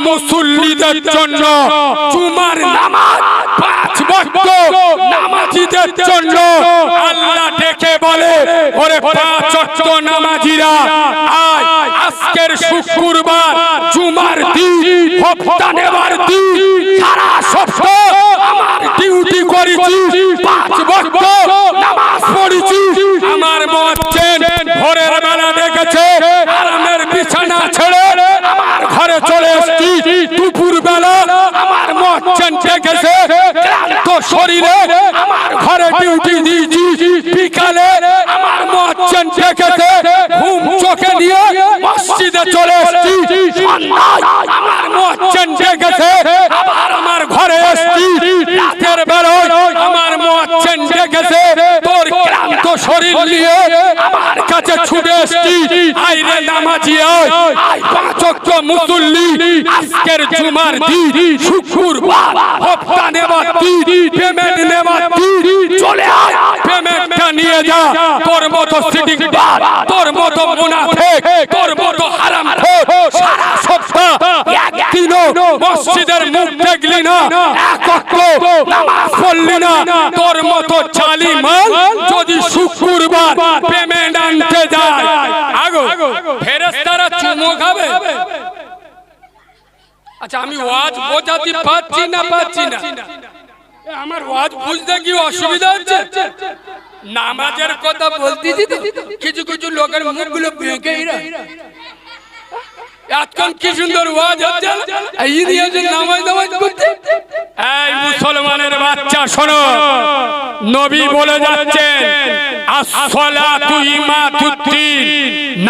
মুসল্লিদের জন্য জুমার নামাজ 5 ওয়াক্ত নামাজীদের জন্য আল্লাহ ডেকে বলে, ওরে 5 ওয়াক্ত নামাজীরা আয়, আজকের শুক্রবার জুমার দিন, হপ্তা নেবার দিন, সারা সপ্তাহ আমার ডিউটি করেছি, 5 ওয়াক্ত নামাজ পড়েছি। আমার মুয়াজ্জিন ভোরের বেলা ডেকেছে, আরামের বিছানা ছেড়ে আমার ঘরে চলে এসেছি। দুপুর বেলা আমার মুয়াজ্জিন ডেকেছে, ক্লান্ত শরীরে আমার ঘরে ডিউটি দিয়েছি। বিকালে আমার মুয়াজ্জিন ডেকেছে, ঘুম চোখে নিয়ে মসজিদে চলে এসেছি। সন্ধ্যায় আমার মুয়াজ্জিন ডেকেছে, আবার আমার ঘরে এসেছি। রাতের বেলায় আমার মুয়াজ্জিন ডেকেছে, তোর ক্লান্ত শরীর নিয়ে আমার কাছে ছুটে এসেছি। আয় রে নামাজি আয়, 5 ওয়াক্ত মুসল্লি, আজকের জুমার দিন, শুক্রবার, হপ্তা নেবার দিন, পেমেন্ট নেবার দিন, চলে আয়, পেমেন্টটা নিয়ে যা। তোর মতো সিটিংবাজ, তোর মতো মুনাফিক, তোর মতো হারামখোর সারা সপ্তাহ একদিনও মসজিদের মুখ দেখলি না, 1 ওয়াক্ত নামাজ পড়লি না। তোর মতো জালিমাল যদি শুক্রবার পেমেন্ট আনতে যায়, আগো ফেরেশতারা চুমো খাবে। আচ্ছা, আমি ওয়াজ বোঝাতে পারছি না আমার ওয়াজ বুঝতে কি অসুবিধা হচ্ছে? নামাজের কথা বলতেছি তো, কিছু কিছু লোকের মুখগুলো বেঁকেই রা। এতক্ষণ কি সুন্দর ওয়াজ হচ্ছে, এই দিয়ে নামাজ করতে। এই মুসলমানের বাচ্চা শোনো, নবী বলে যাচ্ছেন, আসসালাতু ইমাতুদ্দিন,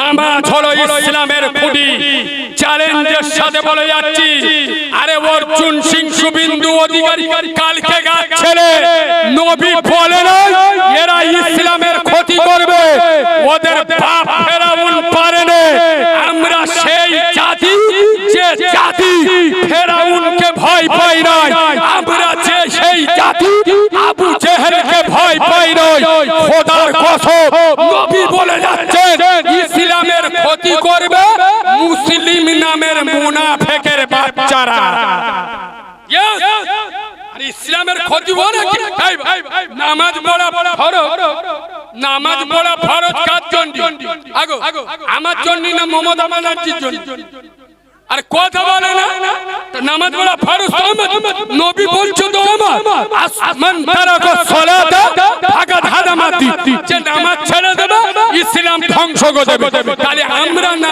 নামাজ হলো ইসলামের খুঁটি। চ্যালেঞ্জের সাথে বলে যাচ্ছি, আরে অর্জুন সিং শুভেন্দু অধিকারী কালকে গাচ্ছেলে, নবী বলে না এরা ইসলামের ক্ষতি করবে, ওদের বাপ ফেরাউন পারে না। আমরা সেই জাতি যে জাতি ফেরাউনকে ভয় পাই না, আমরা যে সেই জাতি আবু জেহেলকে ভয় পাই না। খোদার কসম, নবী বলে যাচ্ছেন ইসলামের ক্ষতি করবে মুসলিম নামের মুনাফিকের বাচ্চারা। ইসলামের ক্ষতি বলে নামাজ পড়া ফরজ, নামাজ পড়া ফরজ কার জন্য? আগো আমার জন্য না মমতা ব্যানার্জির জন্য? আর কথা বলে না, নামাজ পড়া ফরজ তো আমার, নবী বলছো তো আমার। আসমান তারাকা সালাতা ফাকাদ হাদামাতি, যে নামাজ ছেড়ে দেবে ইসলাম ধ্বংস করে দেবে। তাহলে আমরা